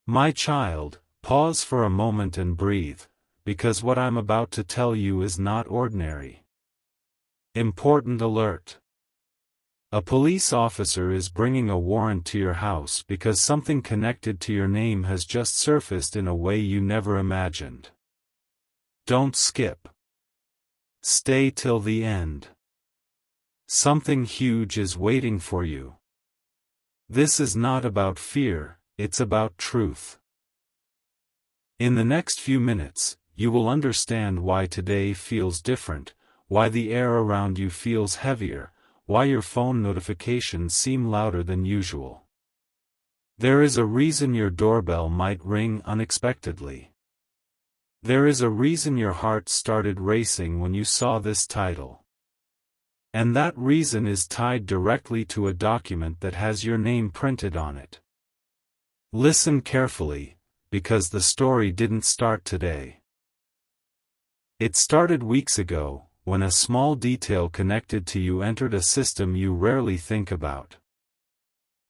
My child, pause for a moment and breathe, because what I'm about to tell you is not ordinary. Important alert. A police officer is bringing a warrant to your house because something connected to your name has just surfaced in a way you never imagined. Don't skip. Stay till the end. Something huge is waiting for you. This is not about fear, it's about truth. In the next few minutes, you will understand why today feels different, why the air around you feels heavier, why your phone notifications seem louder than usual. There is a reason your doorbell might ring unexpectedly. There is a reason your heart started racing when you saw this title. And that reason is tied directly to a document that has your name printed on it. Listen carefully, because the story didn't start today. It started weeks ago, when a small detail connected to you entered a system you rarely think about.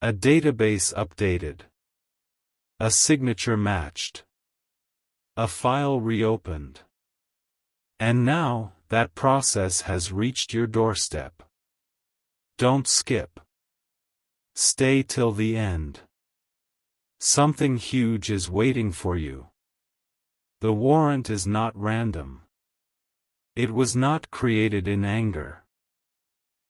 A database updated. A signature matched. A file reopened. And now, that process has reached your doorstep. Don't skip. Stay till the end. Something huge is waiting for you. The warrant is not random. It was not created in anger.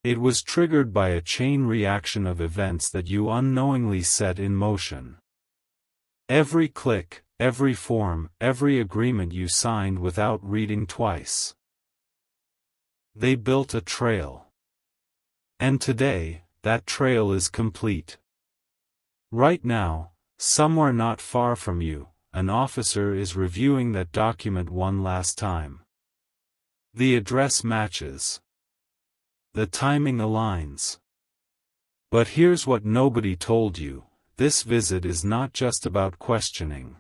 It was triggered by a chain reaction of events that you unknowingly set in motion. Every click, every form, every agreement you signed without reading twice. They built a trail. And today, that trail is complete. Right now, somewhere not far from you, an officer is reviewing that document one last time. The address matches. The timing aligns. But here's what nobody told you, this visit is not just about questioning.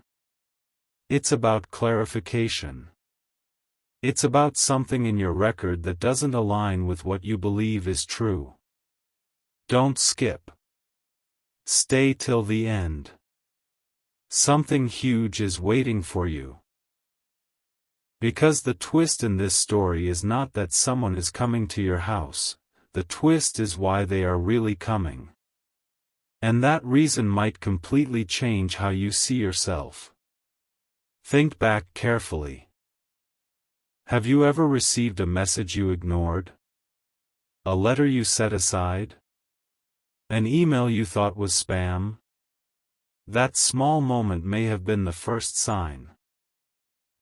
It's about clarification. It's about something in your record that doesn't align with what you believe is true. Don't skip. Stay till the end. Something huge is waiting for you. Because the twist in this story is not that someone is coming to your house, the twist is why they are really coming. And that reason might completely change how you see yourself. Think back carefully. Have you ever received a message you ignored? A letter you set aside? An email you thought was spam? That small moment may have been the first sign.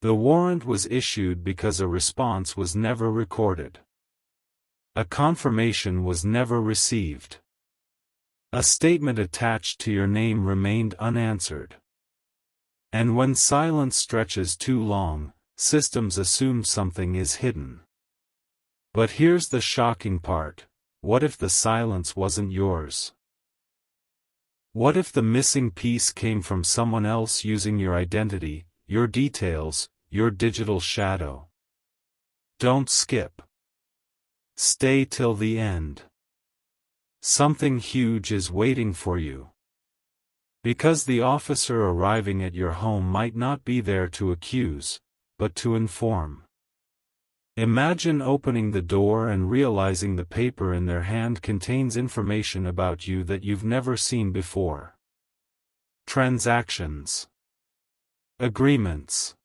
The warrant was issued because a response was never recorded. A confirmation was never received. A statement attached to your name remained unanswered. And when silence stretches too long, systems assume something is hidden. But here's the shocking part: what if the silence wasn't yours? What if the missing piece came from someone else using your identity, your details, your digital shadow? Don't skip. Stay till the end. Something huge is waiting for you. Because the officer arriving at your home might not be there to accuse, but to inform. Imagine opening the door and realizing the paper in their hand contains information about you that you've never seen before. Transactions. Agreements.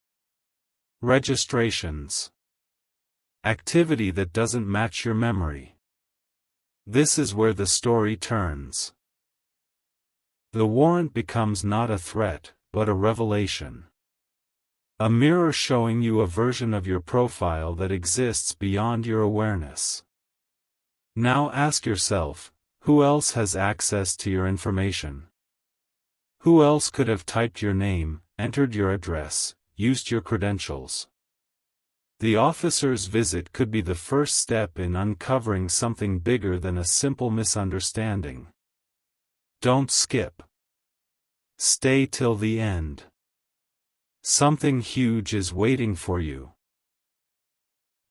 Registrations. Activity that doesn't match your memory. This is where the story turns. The warrant becomes not a threat, but a revelation. A mirror showing you a version of your profile that exists beyond your awareness. Now ask yourself, who else has access to your information? Who else could have typed your name, entered your address, used your credentials? The officer's visit could be the first step in uncovering something bigger than a simple misunderstanding. Don't skip. Stay till the end. Something huge is waiting for you.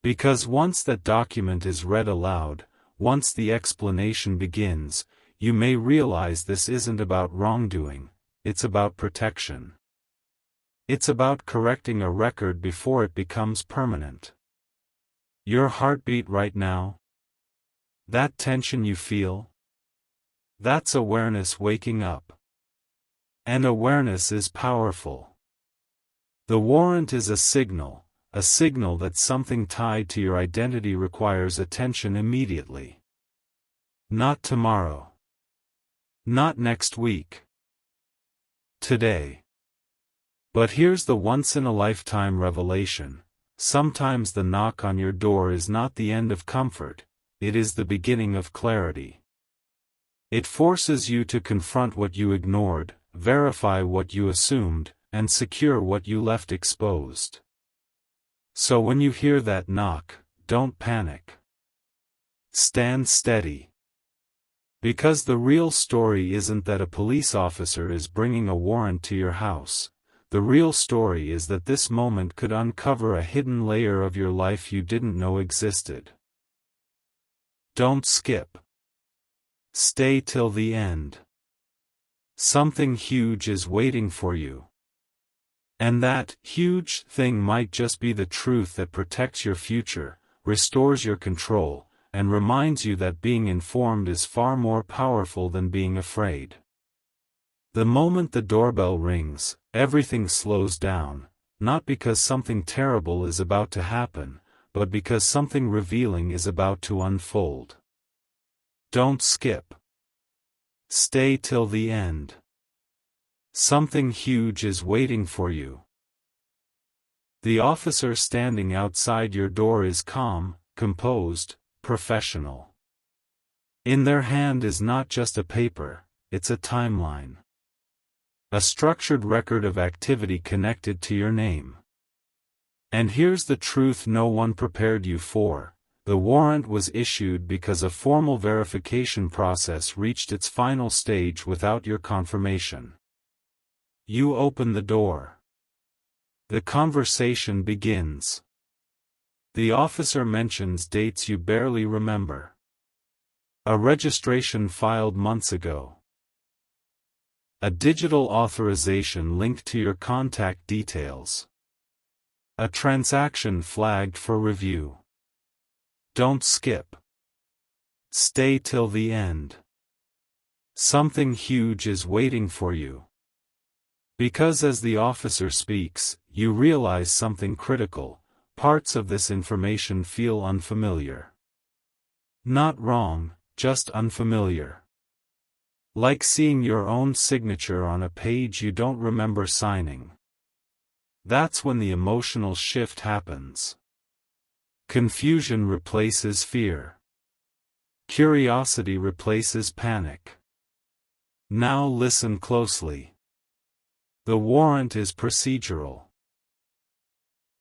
Because once that document is read aloud, once the explanation begins, you may realize this isn't about wrongdoing, it's about protection. It's about correcting a record before it becomes permanent. Your heartbeat right now? That tension you feel? That's awareness waking up. And awareness is powerful. The warrant is a signal that something tied to your identity requires attention immediately. Not tomorrow. Not next week. Today. But here's the once-in-a-lifetime revelation. Sometimes the knock on your door is not the end of comfort, it is the beginning of clarity. It forces you to confront what you ignored, verify what you assumed, and secure what you left exposed. So when you hear that knock, don't panic. Stand steady. Because the real story isn't that a police officer is bringing a warrant to your house. The real story is that this moment could uncover a hidden layer of your life you didn't know existed. Don't skip. Stay till the end. Something huge is waiting for you. And that huge thing might just be the truth that protects your future, restores your control, and reminds you that being informed is far more powerful than being afraid. The moment the doorbell rings, everything slows down, not because something terrible is about to happen, but because something revealing is about to unfold. Don't skip. Stay till the end. Something huge is waiting for you. The officer standing outside your door is calm, composed, professional. In their hand is not just a paper, it's a timeline. A structured record of activity connected to your name. And here's the truth no one prepared you for. The warrant was issued because a formal verification process reached its final stage without your confirmation. You open the door. The conversation begins. The officer mentions dates you barely remember. A registration filed months ago. A digital authorization linked to your contact details. A transaction flagged for review. Don't skip. Stay till the end. Something huge is waiting for you. Because as the officer speaks, you realize something critical. Parts of this information feel unfamiliar. Not wrong, just unfamiliar. Like seeing your own signature on a page you don't remember signing. That's when the emotional shift happens. Confusion replaces fear. Curiosity replaces panic. Now listen closely. The warrant is procedural.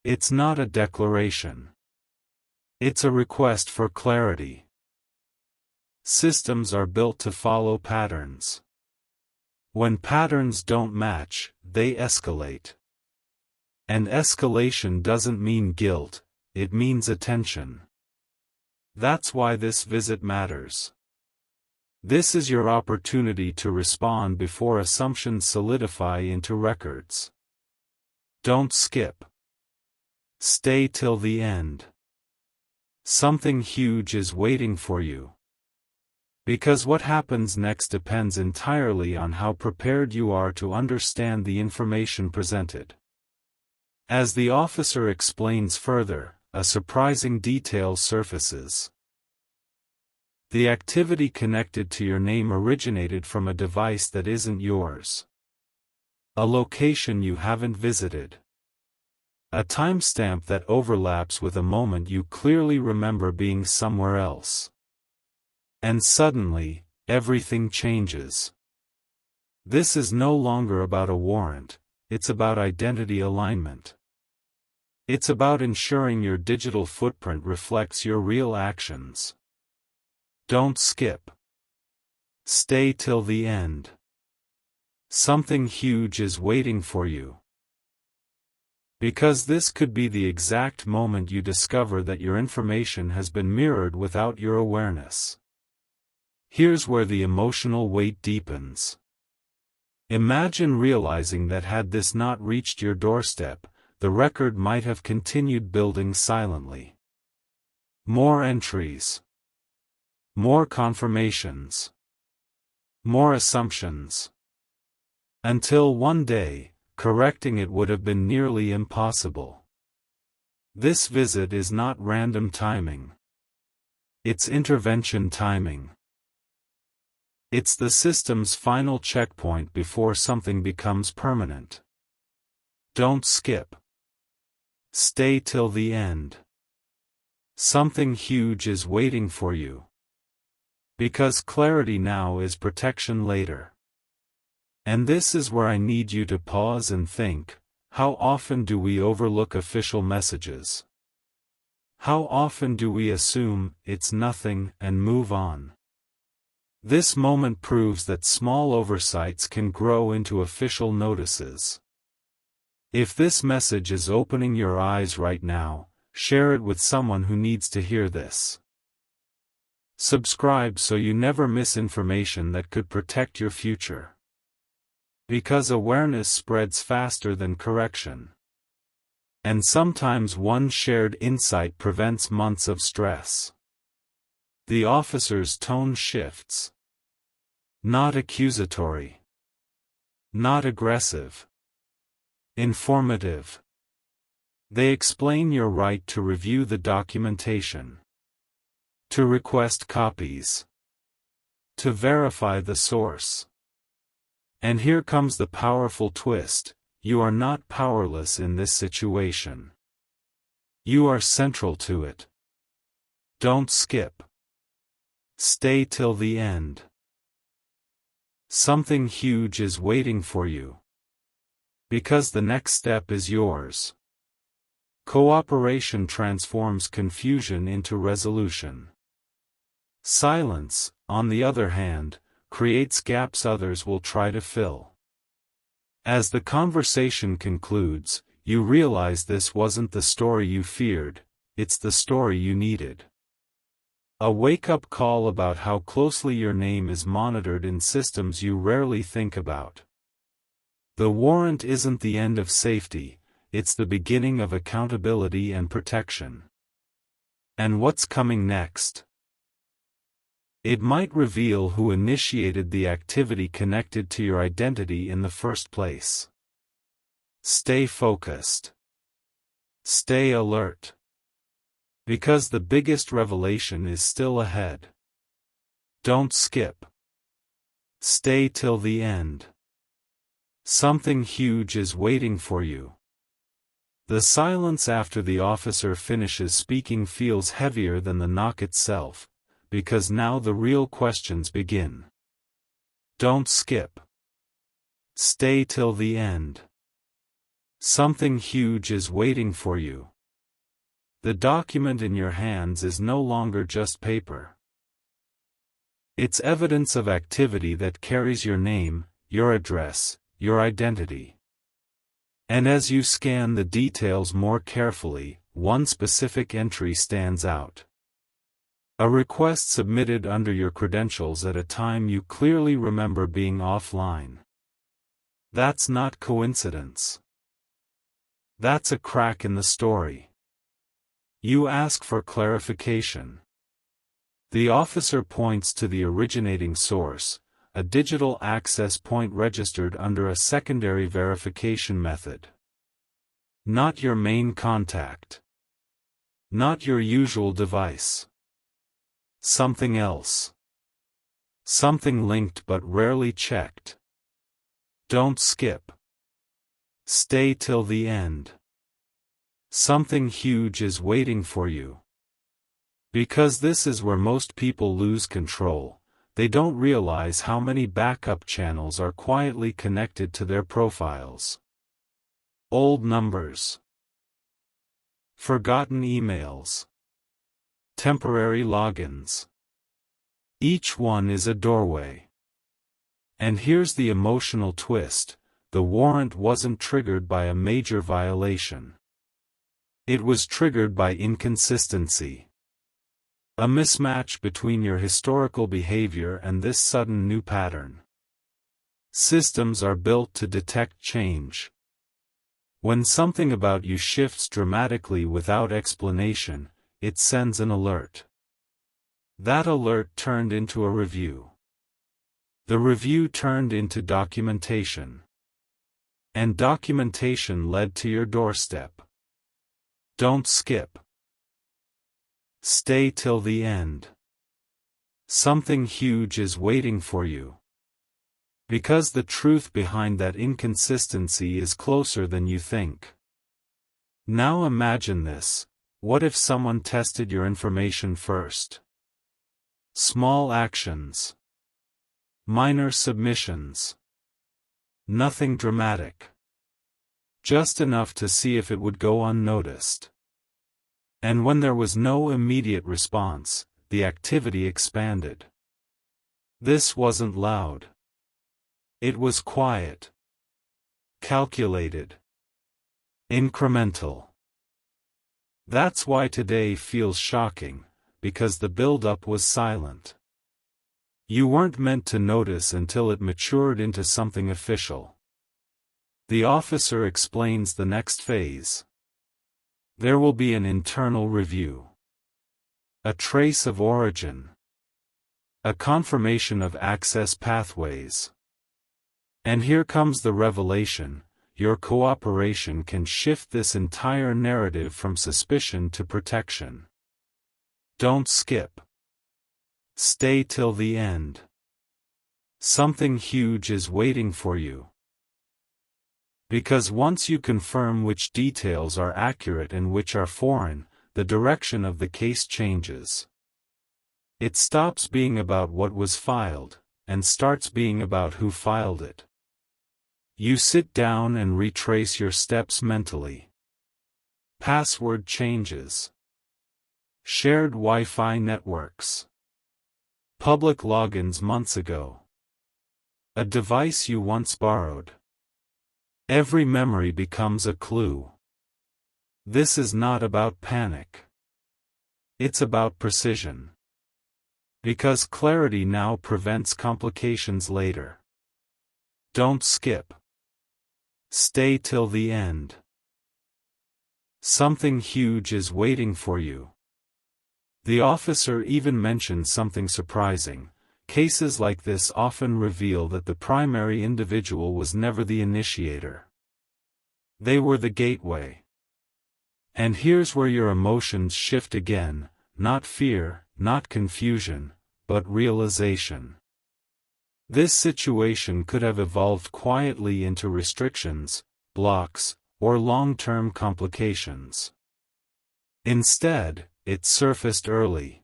It's not a declaration. It's a request for clarity. Systems are built to follow patterns. When patterns don't match, they escalate. And escalation doesn't mean guilt, it means attention. That's why this visit matters. This is your opportunity to respond before assumptions solidify into records. Don't skip. Stay till the end. Something huge is waiting for you. Because what happens next depends entirely on how prepared you are to understand the information presented. As the officer explains further, a surprising detail surfaces. The activity connected to your name originated from a device that isn't yours. A location you haven't visited. A timestamp that overlaps with a moment you clearly remember being somewhere else. And suddenly, everything changes. This is no longer about a warrant, it's about identity alignment. It's about ensuring your digital footprint reflects your real actions. Don't skip. Stay till the end. Something huge is waiting for you. Because this could be the exact moment you discover that your information has been mirrored without your awareness. Here's where the emotional weight deepens. Imagine realizing that had this not reached your doorstep, the record might have continued building silently. More entries. More confirmations. More assumptions. Until one day, correcting it would have been nearly impossible. This visit is not random timing. It's intervention timing. It's the system's final checkpoint before something becomes permanent. Don't skip. Stay till the end. Something huge is waiting for you. Because clarity now is protection later. And this is where I need you to pause and think, how often do we overlook official messages? How often do we assume it's nothing and move on? This moment proves that small oversights can grow into official notices. If this message is opening your eyes right now, share it with someone who needs to hear this. Subscribe so you never miss information that could protect your future. Because awareness spreads faster than correction. And sometimes one shared insight prevents months of stress. The officer's tone shifts. Not accusatory. Not aggressive. Informative. They explain your right to review the documentation. To request copies. To verify the source. And here comes the powerful twist, you are not powerless in this situation. You are central to it. Don't skip. Stay till the end. Something huge is waiting for you. Because the next step is yours. Cooperation transforms confusion into resolution. Silence, on the other hand, creates gaps others will try to fill. As the conversation concludes, you realize this wasn't the story you feared, it's the story you needed. A wake-up call about how closely your name is monitored in systems you rarely think about. The warrant isn't the end of safety, it's the beginning of accountability and protection. And what's coming next? It might reveal who initiated the activity connected to your identity in the first place. Stay focused. Stay alert. Because the biggest revelation is still ahead. Don't skip. Stay till the end. Something huge is waiting for you. The silence after the officer finishes speaking feels heavier than the knock itself. Because now the real questions begin. Don't skip. Stay till the end. Something huge is waiting for you. The document in your hands is no longer just paper. It's evidence of activity that carries your name, your address, your identity. And as you scan the details more carefully, one specific entry stands out. A request submitted under your credentials at a time you clearly remember being offline. That's not coincidence. That's a crack in the story. You ask for clarification. The officer points to the originating source, a digital access point registered under a secondary verification method. Not your main contact. Not your usual device. Something else. Something linked but rarely checked. Don't skip. Stay till the end. Something huge is waiting for you. Because this is where most people lose control, they don't realize how many backup channels are quietly connected to their profiles. Old numbers. Forgotten emails. Temporary logins. Each one is a doorway. And here's the emotional twist, the warrant wasn't triggered by a major violation. It was triggered by inconsistency. A mismatch between your historical behavior and this sudden new pattern. Systems are built to detect change. When something about you shifts dramatically without explanation, it sends an alert. That alert turned into a review. The review turned into documentation. And documentation led to your doorstep. Don't skip. Stay till the end. Something huge is waiting for you. Because the truth behind that inconsistency is closer than you think. Now imagine this: what if someone tested your information first? Small actions. Minor submissions. Nothing dramatic. Just enough to see if it would go unnoticed. And when there was no immediate response, the activity expanded. This wasn't loud. It was quiet. Calculated. Incremental. That's why today feels shocking, because the build-up was silent. You weren't meant to notice until it matured into something official. The officer explains the next phase. There will be an internal review. A trace of origin. A confirmation of access pathways. And here comes the revelation: your cooperation can shift this entire narrative from suspicion to protection. Don't skip. Stay till the end. Something huge is waiting for you. Because once you confirm which details are accurate and which are foreign, the direction of the case changes. It stops being about what was filed, and starts being about who filed it. You sit down and retrace your steps mentally. Password changes. Shared Wi-Fi networks. Public logins months ago. A device you once borrowed. Every memory becomes a clue. This is not about panic. It's about precision. Because clarity now prevents complications later. Don't skip. Stay till the end. Something huge is waiting for you. The officer even mentioned something surprising. Cases like this often reveal that the primary individual was never the initiator. They were the gateway. And here's where your emotions shift again: not fear, not confusion, but realization. This situation could have evolved quietly into restrictions, blocks, or long-term complications. Instead, it surfaced early.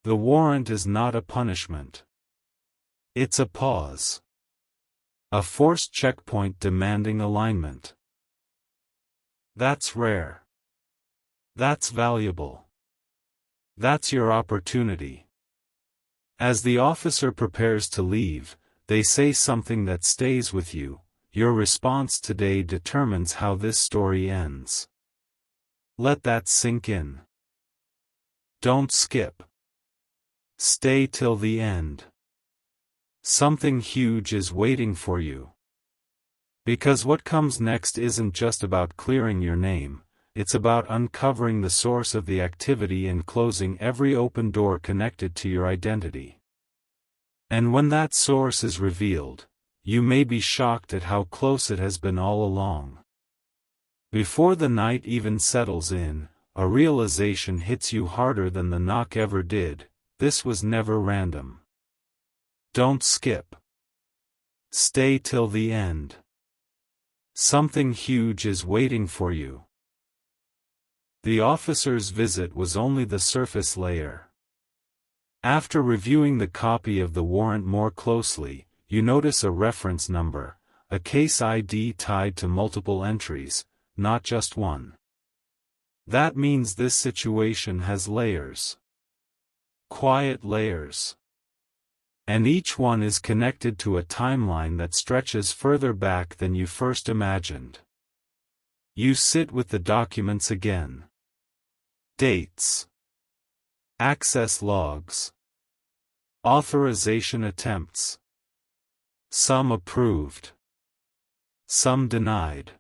The warrant is not a punishment. It's a pause. A forced checkpoint demanding alignment. That's rare. That's valuable. That's your opportunity. As the officer prepares to leave, they say something that stays with you. Your response today determines how this story ends. Let that sink in. Don't skip. Stay till the end. Something huge is waiting for you. Because what comes next isn't just about clearing your name, it's about uncovering the source of the activity and closing every open door connected to your identity. And when that source is revealed, you may be shocked at how close it has been all along. Before the night even settles in, a realization hits you harder than the knock ever did: this was never random. Don't skip. Stay till the end. Something huge is waiting for you. The officer's visit was only the surface layer. After reviewing the copy of the warrant more closely, you notice a reference number, a case ID tied to multiple entries, not just one. That means this situation has layers. Quiet layers. And each one is connected to a timeline that stretches further back than you first imagined. You sit with the documents again. Dates. Access logs. Authorization attempts. Some approved. Some denied.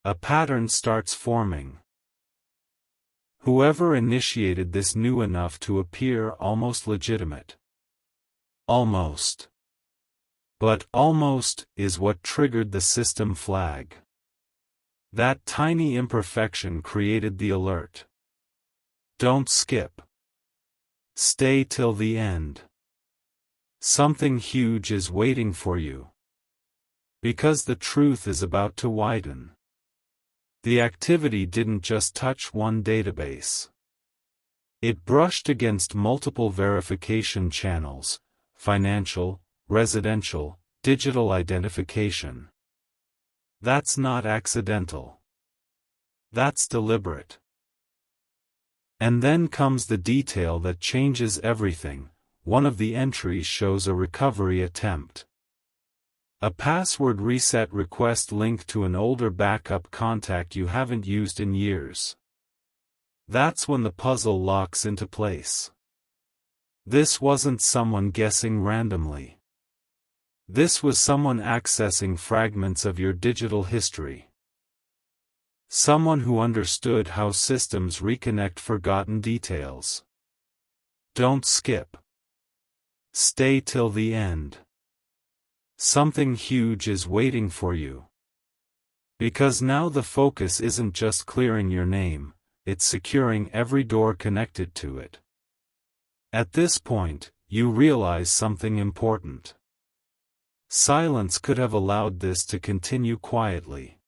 A pattern starts forming. Whoever initiated this knew enough to appear almost legitimate. Almost. But almost is what triggered the system flag. That tiny imperfection created the alert. Don't skip. Stay till the end. Something huge is waiting for you. Because the truth is about to widen. The activity didn't just touch one database. It brushed against multiple verification channels: financial, residential, digital identification. That's not accidental. That's deliberate. And then comes the detail that changes everything. One of the entries shows a recovery attempt. A password reset request linked to an older backup contact you haven't used in years. That's when the puzzle locks into place. This wasn't someone guessing randomly. This was someone accessing fragments of your digital history. Someone who understood how systems reconnect forgotten details. Don't skip. Stay till the end. Something huge is waiting for you. Because now the focus isn't just clearing your name, it's securing every door connected to it. At this point, you realize something important. Silence could have allowed this to continue quietly.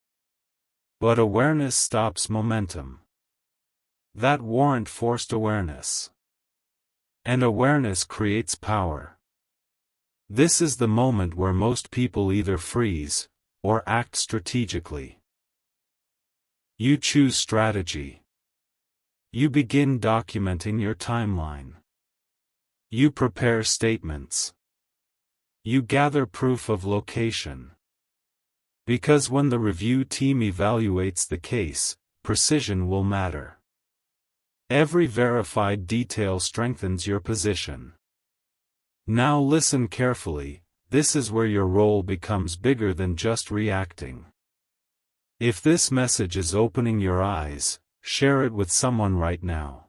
But awareness stops momentum. That warrant forced awareness. And awareness creates power. This is the moment where most people either freeze, or act strategically. You choose strategy. You begin documenting your timeline. You prepare statements. You gather proof of location. Because when the review team evaluates the case, precision will matter. Every verified detail strengthens your position. Now listen carefully, this is where your role becomes bigger than just reacting. If this message is opening your eyes, share it with someone right now.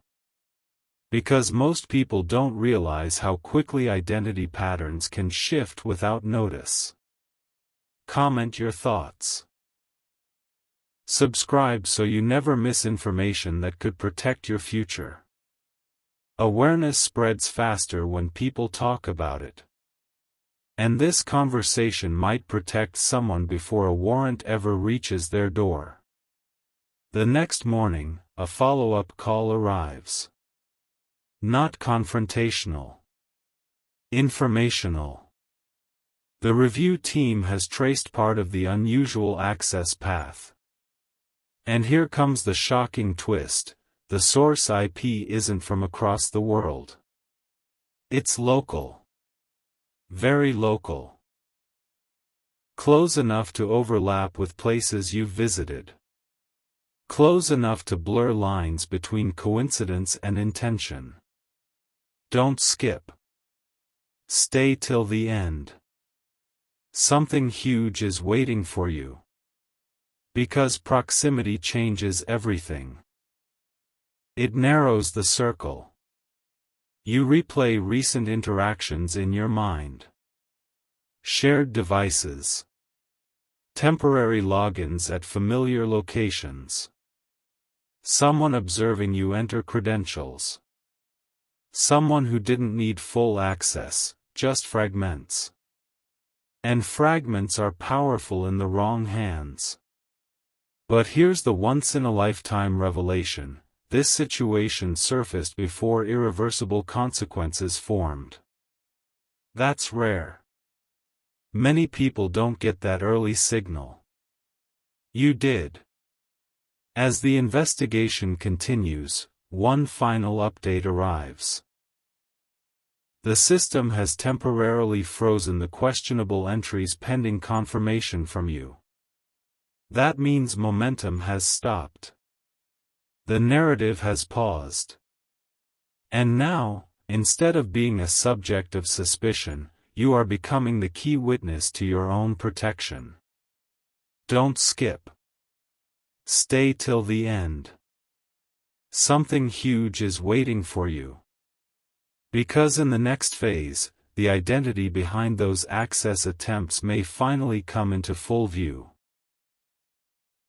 Because most people don't realize how quickly identity patterns can shift without notice. Comment your thoughts. Subscribe so you never miss information that could protect your future. Awareness spreads faster when people talk about it. And this conversation might protect someone before a warrant ever reaches their door. The next morning, a follow-up call arrives. Not confrontational. Informational. The review team has traced part of the unusual access path. And here comes the shocking twist. The source IP isn't from across the world. It's local. Very local. Close enough to overlap with places you've visited. Close enough to blur lines between coincidence and intention. Don't skip. Stay till the end. Something huge is waiting for you. Because proximity changes everything. It narrows the circle. You replay recent interactions in your mind. Shared devices. Temporary logins at familiar locations. Someone observing you enter credentials. Someone who didn't need full access, just fragments. And fragments are powerful in the wrong hands. But here's the once-in-a-lifetime revelation. This situation surfaced before irreversible consequences formed. That's rare. Many people don't get that early signal. You did. As the investigation continues, one final update arrives. The system has temporarily frozen the questionable entries pending confirmation from you. That means momentum has stopped. The narrative has paused. And now, instead of being a subject of suspicion, you are becoming the key witness to your own protection. Don't skip. Stay till the end. Something huge is waiting for you. Because in the next phase, the identity behind those access attempts may finally come into full view.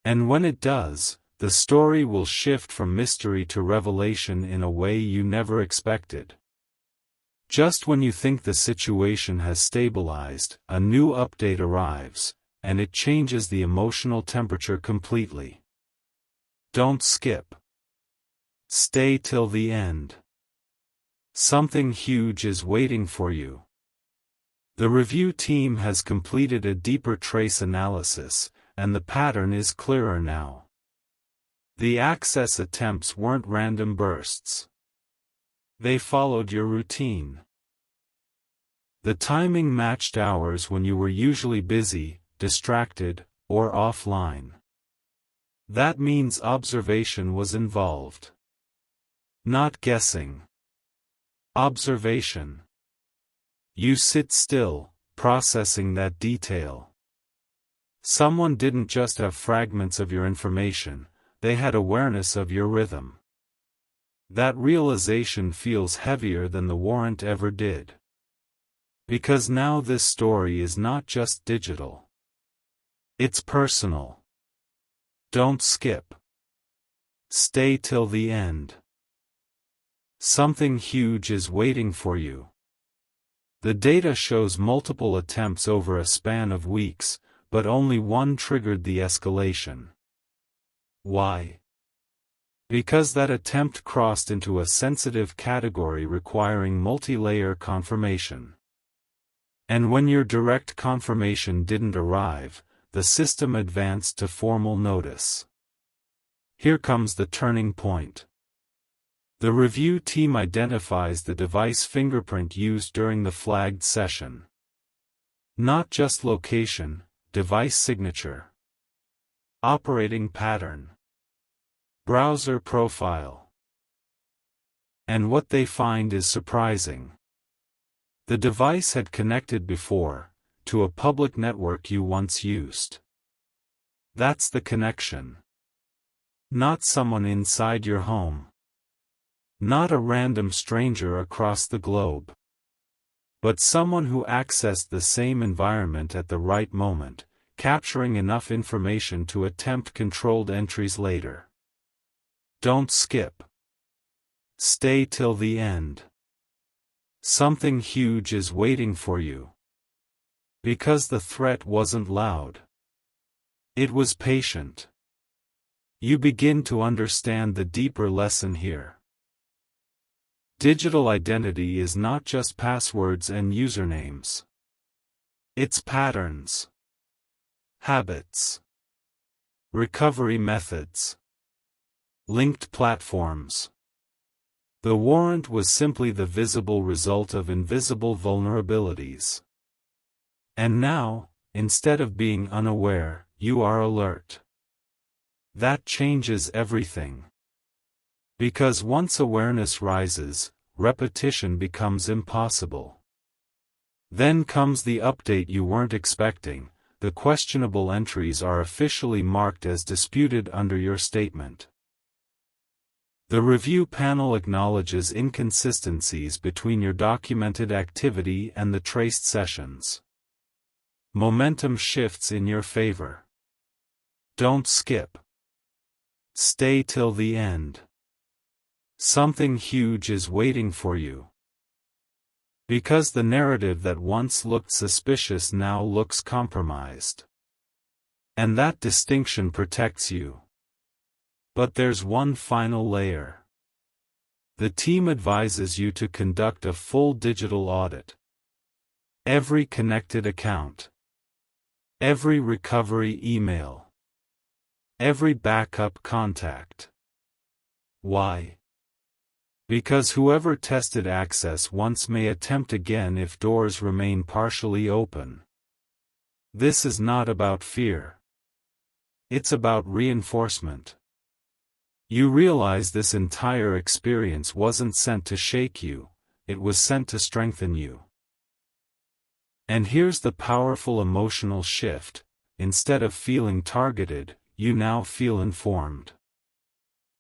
And when it does, the story will shift from mystery to revelation in a way you never expected. Just when you think the situation has stabilized, a new update arrives, and it changes the emotional temperature completely. Don't skip. Stay till the end. Something huge is waiting for you. The review team has completed a deeper trace analysis, and the pattern is clearer now. The access attempts weren't random bursts. They followed your routine. The timing matched hours when you were usually busy, distracted, or offline. That means observation was involved. Not guessing. Observation. You sit still, processing that detail. Someone didn't just have fragments of your information, they had awareness of your rhythm. That realization feels heavier than the warrant ever did. Because now this story is not just digital. It's personal. Don't skip. Stay till the end. Something huge is waiting for you. The data shows multiple attempts over a span of weeks, but only one triggered the escalation. Why? Because that attempt crossed into a sensitive category requiring multi-layer confirmation. And when your direct confirmation didn't arrive, the system advanced to formal notice. Here comes the turning point. The review team identifies the device fingerprint used during the flagged session. Not just location, device signature. Operating pattern. Browser profile. And what they find is surprising. The device had connected before, to a public network you once used. That's the connection. Not someone inside your home. Not a random stranger across the globe. But someone who accessed the same environment at the right moment, capturing enough information to attempt controlled entries later. Don't skip. Stay till the end. Something huge is waiting for you. Because the threat wasn't loud. It was patient. You begin to understand the deeper lesson here. Digital identity is not just passwords and usernames. It's patterns, habits, recovery methods, linked platforms. The warrant was simply the visible result of invisible vulnerabilities. And now, instead of being unaware, you are alert. That changes everything. Because once awareness rises, repetition becomes impossible. Then comes the update you weren't expecting. The questionable entries are officially marked as disputed under your statement. The review panel acknowledges inconsistencies between your documented activity and the traced sessions. Momentum shifts in your favor. Don't skip. Stay till the end. Something huge is waiting for you. Because the narrative that once looked suspicious now looks compromised. And that distinction protects you. But there's one final layer. The team advises you to conduct a full digital audit. Every connected account. Every recovery email. Every backup contact. Why? Because whoever tested access once may attempt again if doors remain partially open. This is not about fear. It's about reinforcement. You realize this entire experience wasn't sent to shake you, it was sent to strengthen you. And here's the powerful emotional shift: instead of feeling targeted, you now feel informed.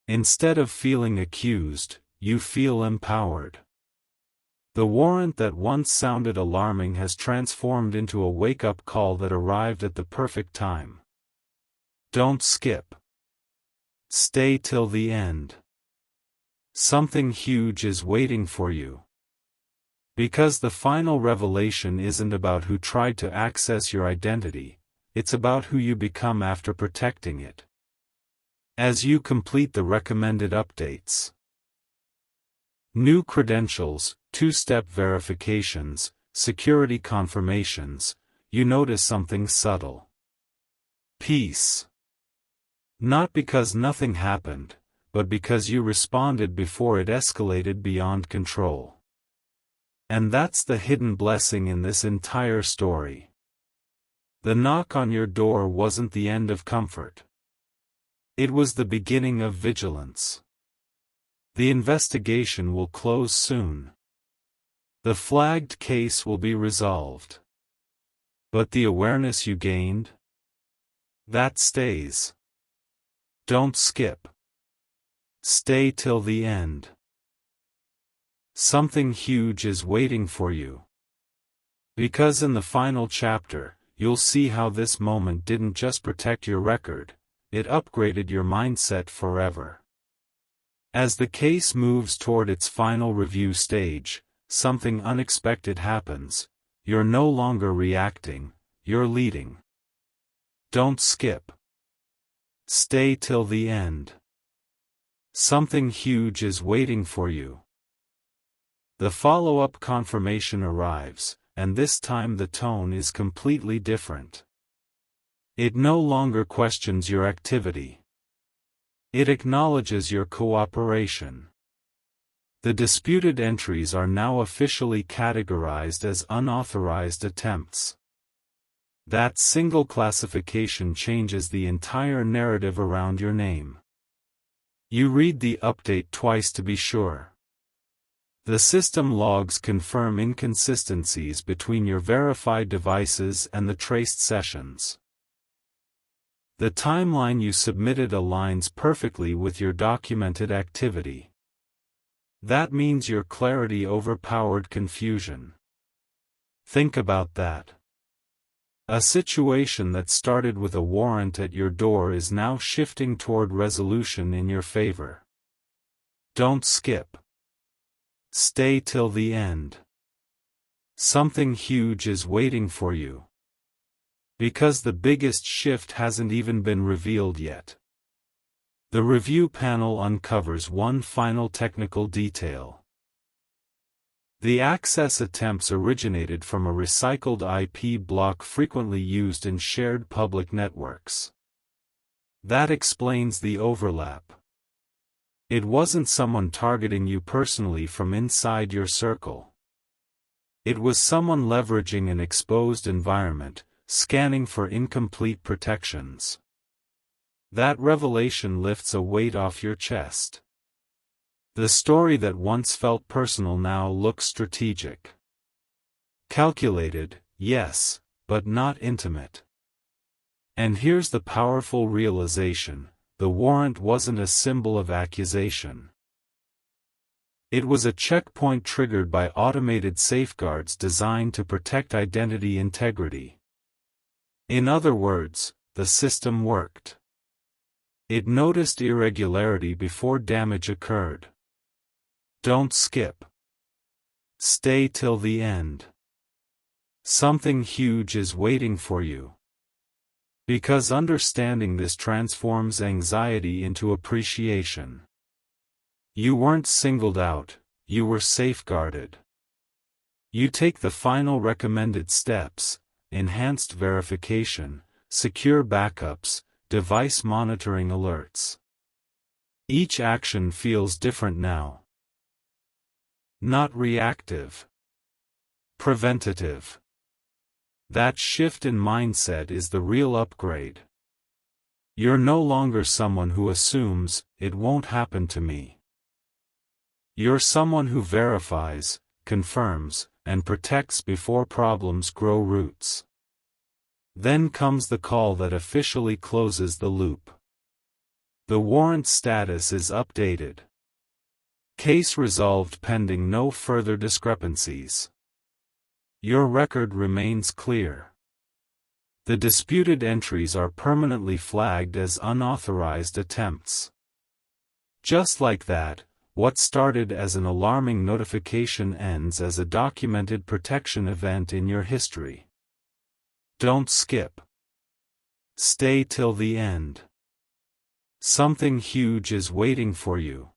Instead of feeling accused, you feel empowered. The warrant that once sounded alarming has transformed into a wake-up call that arrived at the perfect time. Don't skip. Stay till the end. Something huge is waiting for you. Because the final revelation isn't about who tried to access your identity, it's about who you become after protecting it. As you complete the recommended updates. New credentials, two-step verifications, security confirmations, you notice something subtle. Peace. Not because nothing happened, but because you responded before it escalated beyond control. And that's the hidden blessing in this entire story. The knock on your door wasn't the end of comfort. It was the beginning of vigilance. The investigation will close soon. The flagged case will be resolved. But the awareness you gained? That stays. Don't skip. Stay till the end. Something huge is waiting for you. Because in the final chapter, you'll see how this moment didn't just protect your record, it upgraded your mindset forever. As the case moves toward its final review stage, something unexpected happens. You're no longer reacting, you're leading. Don't skip. Stay till the end. Something huge is waiting for you. The follow-up confirmation arrives, and this time the tone is completely different. It no longer questions your activity. It acknowledges your cooperation. The disputed entries are now officially categorized as unauthorized attempts. That single classification changes the entire narrative around your name. You read the update twice to be sure. The system logs confirm inconsistencies between your verified devices and the traced sessions. The timeline you submitted aligns perfectly with your documented activity. That means your clarity overpowered confusion. Think about that. A situation that started with a warrant at your door is now shifting toward resolution in your favor. Don't skip. Stay till the end. Something huge is waiting for you. Because the biggest shift hasn't even been revealed yet. The review panel uncovers one final technical detail. The access attempts originated from a recycled IP block frequently used in shared public networks. That explains the overlap. It wasn't someone targeting you personally from inside your circle. It was someone leveraging an exposed environment, scanning for incomplete protections. That revelation lifts a weight off your chest. The story that once felt personal now looks strategic. Calculated, yes, but not intimate. And here's the powerful realization: the warrant wasn't a symbol of accusation. It was a checkpoint triggered by automated safeguards designed to protect identity integrity. In other words, the system worked. It noticed irregularity before damage occurred. Don't skip. Stay till the end. Something huge is waiting for you. Because understanding this transforms anxiety into appreciation. You weren't singled out, you were safeguarded. You take the final recommended steps: enhanced verification, secure backups, device monitoring alerts. Each action feels different now. Not reactive. Preventative. That shift in mindset is the real upgrade. You're no longer someone who assumes, "It won't happen to me." You're someone who verifies, confirms, and protects before problems grow roots. Then comes the call that officially closes the loop. The warrant status is updated. Case resolved pending no further discrepancies. Your record remains clear. The disputed entries are permanently flagged as unauthorized attempts. Just like that, what started as an alarming notification ends as a documented protection event in your history. Don't skip. Stay till the end. Something huge is waiting for you.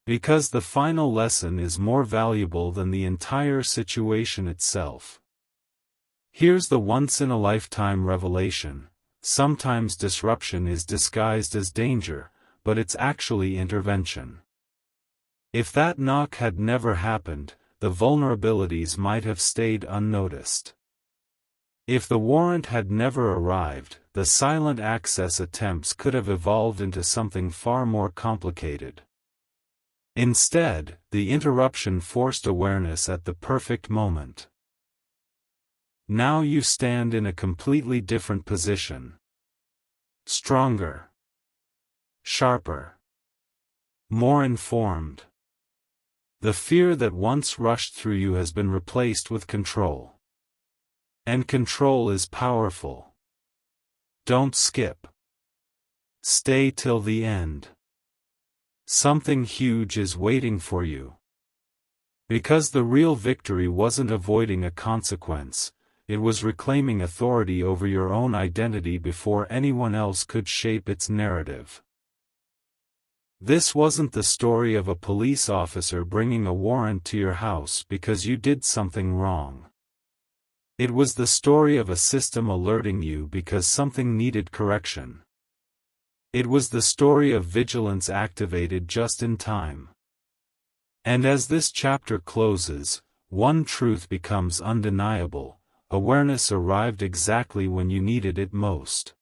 Because the final lesson is more valuable than the entire situation itself. Here's the once-in-a-lifetime revelation: sometimes disruption is disguised as danger, but it's actually intervention. If that knock had never happened, the vulnerabilities might have stayed unnoticed. If the warrant had never arrived, the silent access attempts could have evolved into something far more complicated. Instead, the interruption forced awareness at the perfect moment. Now you stand in a completely different position. Stronger. Sharper. More informed. The fear that once rushed through you has been replaced with control. And control is powerful. Don't skip. Stay till the end. Something huge is waiting for you. Because the real victory wasn't avoiding a consequence, it was reclaiming authority over your own identity before anyone else could shape its narrative. This wasn't the story of a police officer bringing a warrant to your house because you did something wrong. It was the story of a system alerting you because something needed correction. It was the story of vigilance activated just in time. And as this chapter closes, one truth becomes undeniable: awareness arrived exactly when you needed it most.